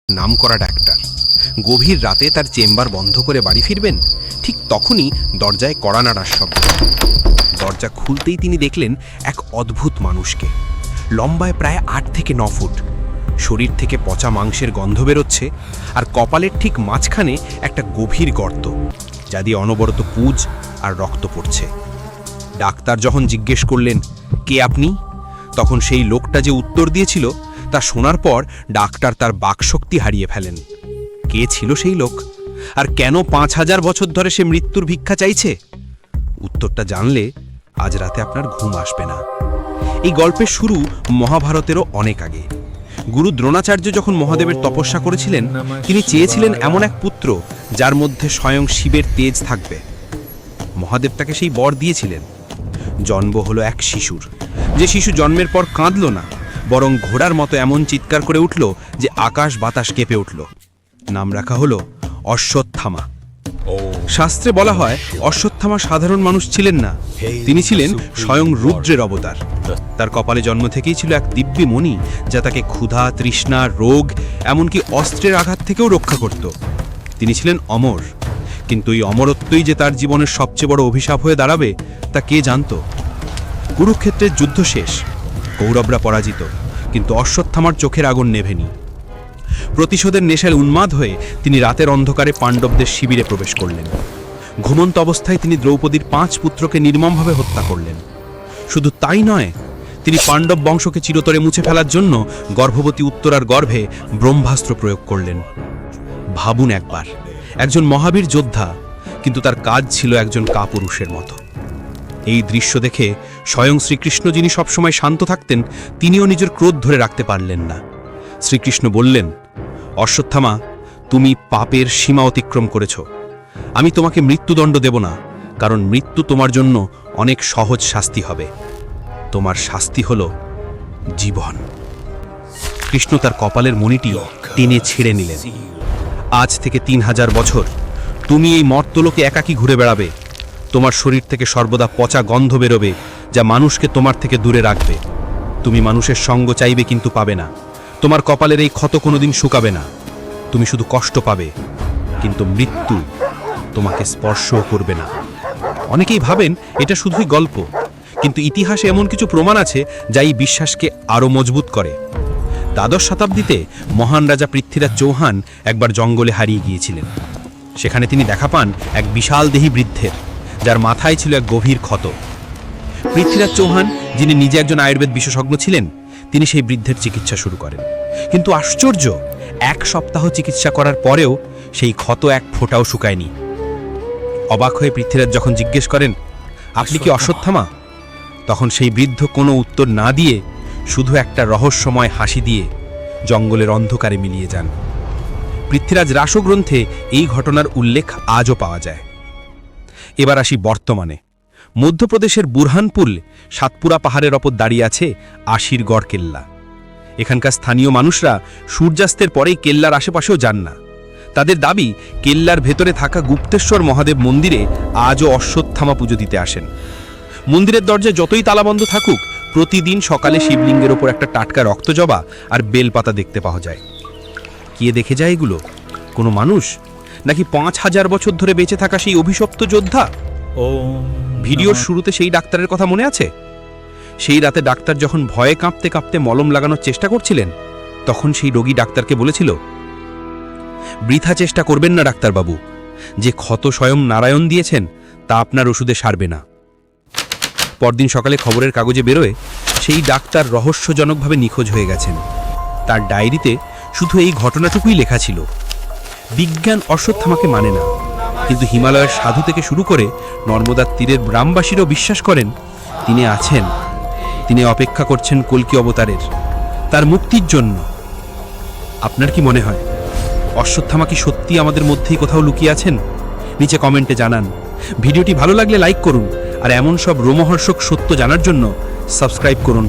নামকরা ডাক্তার। গভীর রাতে তার চেম্বার বন্ধ করে বাড়ি ফিরবেন, ঠিক তখনই দরজায় কড়া নাড়ার শব্দ। দরজা খুলতেই তিনি দেখলেন এক অদ্ভুত মানুষকে। লম্বায় প্রায় 8 থেকে 9 ফুট, শরীর থেকে পচা মাংসের গন্ধ বেরোচ্ছে, আর কপালের ঠিক মাঝখানে একটা গভীর গর্ত, যা দিয়ে অনবরত পুঁজ আর রক্ত পড়ছে। ডাক্তার যখন জিজ্ঞেস করলেন, কে আপনি, তখন সেই লোকটা যে উত্তর দিয়েছিল তা শোনার পর ডাক্তার তার বাকশক্তি হারিয়ে ফেলেন। কে ছিল সেই লোক, আর কেন 5000 বছর ধরে সে মৃত্যুর ভিক্ষা চাইছে? উত্তরটা জানলে আজ রাতে আপনার ঘুম আসবে না। এই গল্পের শুরু মহাভারতেরও অনেক আগে। গুরু দ্রোণাচার্য যখন মহাদেবের তপস্যা করেছিলেন, তিনি চেয়েছিলেন এমন এক পুত্র যার মধ্যে স্বয়ং শিবের তেজ থাকবে। মহাদেব তাকে সেই বর দিয়েছিলেন। জন্ম হলো এক শিশুর, যে শিশু জন্মের পর কাঁদল না, বরং ঘোড়ার মতো এমন চিৎকার করে উঠল যে আকাশ বাতাস কেঁপে উঠল। নাম রাখা হলো অশ্বত্থামা। শাস্ত্রে বলা হয় অশ্বত্থামা সাধারণ মানুষ ছিলেন না, তিনি ছিলেন স্বয়ং রুদ্রের অবতার। তার কপালে জন্ম থেকেই ছিল এক দিব্যি মণি, যা তাকে ক্ষুধা, তৃষ্ণা, রোগ, এমনকি অস্ত্রের আঘাত থেকেও রক্ষা করত। তিনি ছিলেন অমর, কিন্তু এই অমরত্বই যে তার জীবনের সবচেয়ে বড় অভিশাপ হয়ে দাঁড়াবে তা কে জানত? কুরুক্ষেত্রের যুদ্ধ শেষ, কৌরবরা পরাজিত, কিন্তু অশ্বত্থামার চোখের আগুন নেভেনি। প্রতিশোধের নেশায় উন্মাদ হয়ে তিনি রাতের অন্ধকারে পাণ্ডবদের শিবিরে প্রবেশ করলেন। ঘুমন্ত অবস্থায় তিনি দ্রৌপদীর 5 পুত্রকে নির্মমভাবে হত্যা করলেন। শুধু তাই নয়, তিনি পাণ্ডব বংশকে চিরতরে মুছে ফেলার জন্য গর্ভবতী উত্তরার গর্ভে ব্রহ্মাস্ত্র প্রয়োগ করলেন। ভাবুন একবার, একজন মহাবীর যোদ্ধা, কিন্তু তার কাজ ছিল একজন কাপুরুষের মতো। এই দৃশ্য দেখে স্বয়ং শ্রীকৃষ্ণ, যিনি সবসময় শান্ত থাকতেন, তিনিও নিজের ক্রোধ ধরে রাখতে পারলেন না। শ্রীকৃষ্ণ বললেন, অশ্বত্থামা, তুমি পাপের সীমা অতিক্রম করেছ। আমি তোমাকে মৃত্যুদণ্ড দেব না, কারণ মৃত্যু তোমার জন্য অনেক সহজ শাস্তি হবে। তোমার শাস্তি হল জীবন। কৃষ্ণ তার কপালের মণিটি টেনে ছিঁড়ে নিলেন। আজ থেকে 3000 বছর তুমি এই মর্তলোকে একাকী ঘুরে বেড়াবে। তোমার শরীর থেকে সর্বদা পচা গন্ধ বেরোবে, যা মানুষকে তোমার থেকে দূরে রাখবে। তুমি মানুষের সঙ্গ চাইবে কিন্তু পাবে না। তোমার কপালের এই ক্ষত কোনোদিন শুকাবে না। তুমি শুধু কষ্ট পাবে, কিন্তু মৃত্যু তোমাকে স্পর্শও করবে না। অনেকেই ভাবেন এটা শুধুই গল্প, কিন্তু ইতিহাসে এমন কিছু প্রমাণ আছে যা এই বিশ্বাসকে আরও মজবুত করে। দ্বাদশ শতাব্দীতে মহান রাজা পৃথ্বীরাজ চৌহান একবার জঙ্গলে হারিয়ে গিয়েছিলেন। সেখানে তিনি দেখা পান এক বিশাল দেহী বৃদ্ধের, যার মাথায় ছিল এক গভীর ক্ষত। পৃথ্বীরাজ চৌহান, যিনি নিজে একজন আয়ুর্বেদ বিশেষজ্ঞ ছিলেন, তিনি সেই বৃদ্ধের চিকিৎসা শুরু করেন। কিন্তু আশ্চর্য, 1 সপ্তাহ চিকিৎসা করার পরেও সেই ক্ষত এক ফোঁটাও শুকায়নি। অবাক হয়ে পৃথ্বীরাজ যখন জিজ্ঞেস করেন, আপনি কি অশ্বত্থামা? তখন সেই বৃদ্ধ কোনো উত্তর না দিয়ে শুধু একটা রহস্যময় হাসি দিয়ে জঙ্গলের অন্ধকারে মিলিয়ে যান। পৃথ্বীরাজ রাসগ্রন্থে এই ঘটনার উল্লেখ আজও পাওয়া যায়। এবার আসি বর্তমানে। মধ্যপ্রদেশের বুরহানপুর সাতপুরা পাহাড়ের ওপর দাঁড়িয়ে আছে আশিরগড় কেল্লা। এখানকার স্থানীয় মানুষরা সূর্যাস্তের পরেই কেল্লার আশেপাশেও যান না। তাদের দাবি, কেল্লার ভেতরে থাকা গুপ্তেশ্বর মহাদেব মন্দিরে আজও অশ্বত্থামা পুজো দিতে আসেন। মন্দিরের দরজায় যতই তালাবন্ধ থাকুক, প্রতিদিন সকালে শিবলিঙ্গের ওপর একটা টাটকা রক্তজবা আর বেলপাতা দেখতে পাওয়া যায়। কে দেখে যায় এগুলো? কোনো মানুষ, নাকি 5000 বছর ধরে বেঁচে থাকা সেই অভিশপ্ত যোদ্ধা? ভিডিওর শুরুতে সেই ডাক্তারের কথা মনে আছে? সেই রাতে ডাক্তার যখন ভয়ে কাঁপতে কাঁপতে মলম লাগানোর চেষ্টা করছিলেন, তখন সেই রোগী ডাক্তারকে বলেছিল, বৃথা চেষ্টা করবেন না ডাক্তারবাবু, যে ক্ষত স্বয়ং নারায়ণ দিয়েছেন তা আপনার ওষুধে সারবে না। পরদিন সকালে খবরের কাগজে বেরোয় সেই ডাক্তার রহস্যজনকভাবে নিখোঁজ হয়ে গেছেন। তার ডায়েরিতে শুধু এই ঘটনাটুকুই লেখা ছিল। বিজ্ঞান অশ্বত্থামাকে মানে না, কিন্তু হিমালয়ের সাধু থেকে শুরু করে নর্মদার তীরের গ্রামবাসীরাও বিশ্বাস করেন তিনি আছেন। তিনি অপেক্ষা করছেন কল্কি অবতারের, তার মুক্তির জন্য। আপনার কি মনে হয়, অশ্বত্থামা কি সত্যি আমাদের মধ্যেই কোথাও লুকিয়ে আছেন? নিচে কমেন্টে জানান। ভিডিওটি ভালো লাগলে লাইক করুন, আর এমন সব রোমহর্ষক সত্য জানার জন্য সাবস্ক্রাইব করুন।